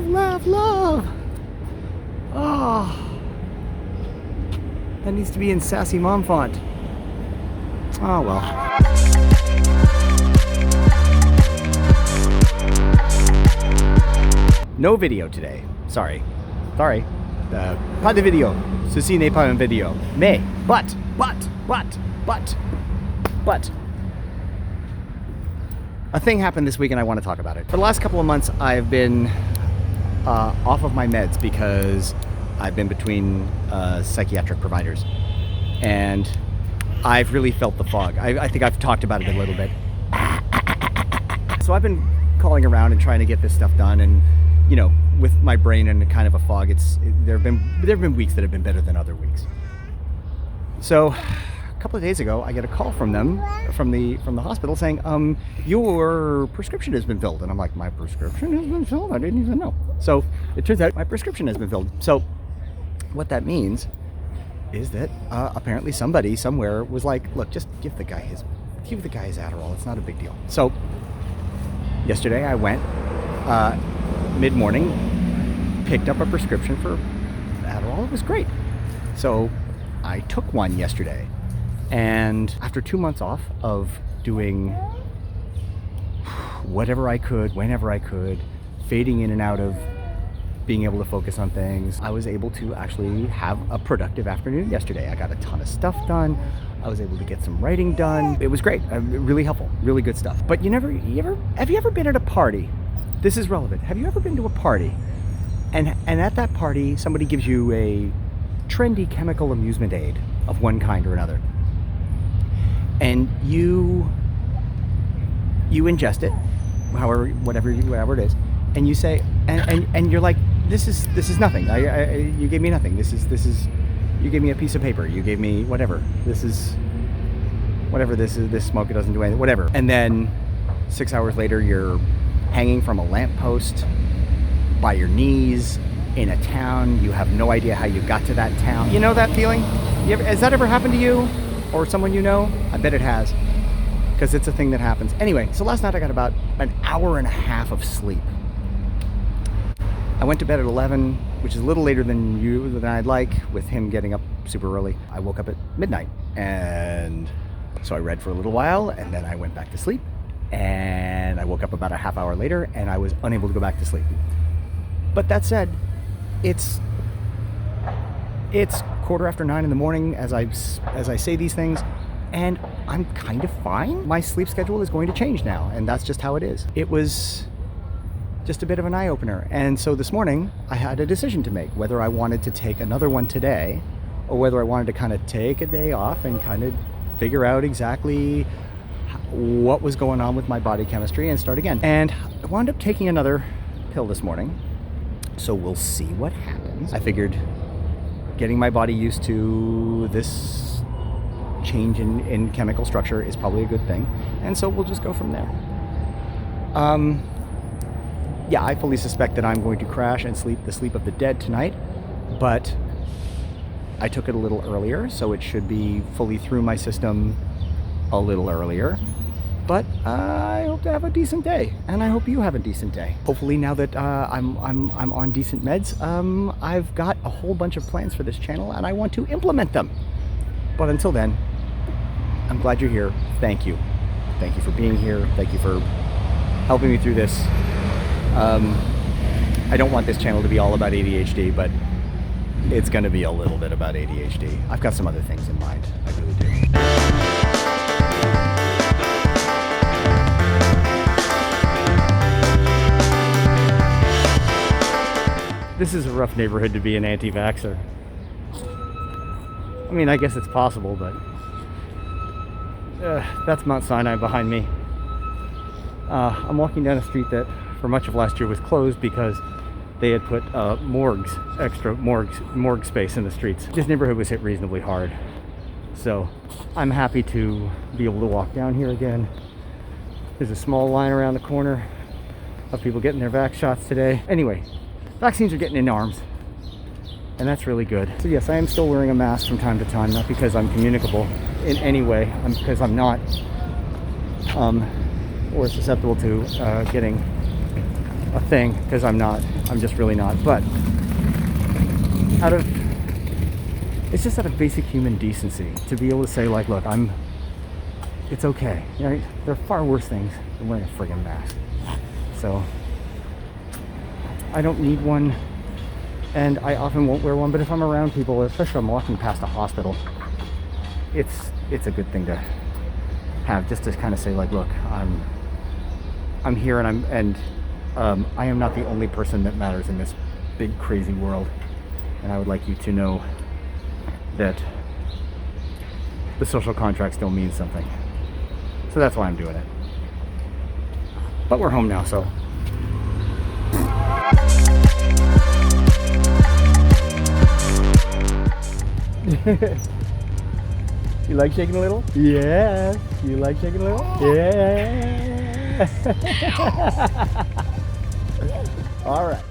laugh, love. Oh, that needs to be in sassy mom font. Oh well. No video today. Sorry. Pas de video. Ceci n'est pas un video. Mais, but. A thing happened this week and I want to talk about it. For the last couple of months, I've been off of my meds because I've been between psychiatric providers. And I've really felt the fog. I think I've talked about it a little bit. So I've been calling around and trying to get this stuff done, and you know, with my brain in kind of a fog, there have been weeks that have been better than other weeks. So a couple of days ago, I get a call from them, from the hospital, saying, your prescription has been filled. And I'm like, my prescription has been filled? I didn't even know. So it turns out my prescription has been filled. So what that means is that apparently somebody somewhere was like, look, just give the guy his Adderall. It's not a big deal. So yesterday I went mid-morning, picked up a prescription for Adderall. It was great. So I took one yesterday, and after 2 months off of doing whatever I could, whenever I could, fading in and out of being able to focus on things, I was able to actually have a productive afternoon yesterday. I got a ton of stuff done. I was able to get some writing done. It was great, really helpful, really good stuff. But have you ever been at a party? This is relevant. Have you ever been to a party and at that party somebody gives you a trendy chemical amusement aid of one kind or another, and you ingest it, whatever it is, and you say, and you're like, this is nothing. You gave me nothing. You gave me a piece of paper. You gave me whatever. This smoke, it doesn't do anything, whatever. And then 6 hours later, you're hanging from a lamppost by your knees in a town. You have no idea how you got to that town. You know that feeling? Has that ever happened to you or someone you know? I bet it has, because it's a thing that happens. Anyway, so last night I got about an hour and a half of sleep. I went to bed at 11, which is a little later than I'd like, with him getting up super early. I woke up at midnight, and so I read for a little while, and then I went back to sleep, and I woke up about a half hour later, and I was unable to go back to sleep. But that said, it's 9:15 in the morning as I say these things, and I'm kind of fine. My sleep schedule is going to change now, and that's just how it is. It was just a bit of an eye-opener. And so this morning I had a decision to make, whether I wanted to take another one today or whether I wanted to kind of take a day off and kind of figure out exactly what was going on with my body chemistry and start again. And I wound up taking another pill this morning, so we'll see what happens. I figured getting my body used to this change in chemical structure is probably a good thing, and so we'll just go from there. Yeah, I fully suspect that I'm going to crash and sleep the sleep of the dead tonight, but I took it a little earlier, so it should be fully through my system a little earlier. But I hope to have a decent day, and I hope you have a decent day. Hopefully, now that I'm on decent meds, I've got a whole bunch of plans for this channel, and I want to implement them. But until then, I'm glad you're here. Thank you. Thank you for being here. Thank you for helping me through this. I don't want this channel to be all about ADHD, but it's going to be a little bit about ADHD. I've got some other things in mind. I really do. This is a rough neighborhood to be an anti-vaxxer. I mean, I guess it's possible, but that's Mount Sinai behind me. I'm walking down a street that for much of last year was closed because they had put extra morgue space in the streets. This neighborhood was hit reasonably hard, so I'm happy to be able to walk down here again. There's a small line around the corner of people getting their vax shots today. Anyway, vaccines are getting in arms, and that's really good. So yes, I am still wearing a mask from time to time, not because I'm communicable in any way, because I'm not, or susceptible to getting a thing, because I'm not. I'm just really not. But it's just out of basic human decency to be able to say, like, look, it's okay. Right? There are far worse things than wearing a friggin' mask. So I don't need one, and I often won't wear one. But if I'm around people, especially if I'm walking past a hospital, it's a good thing to have, just to kind of say, like, look, I'm here, and I am not the only person that matters in this big crazy world, and I would like you to know that the social contract still means something. So that's why I'm doing it. But we're home now, so. You like shaking a little? Yeah. You like shaking a little? Yeah. All right.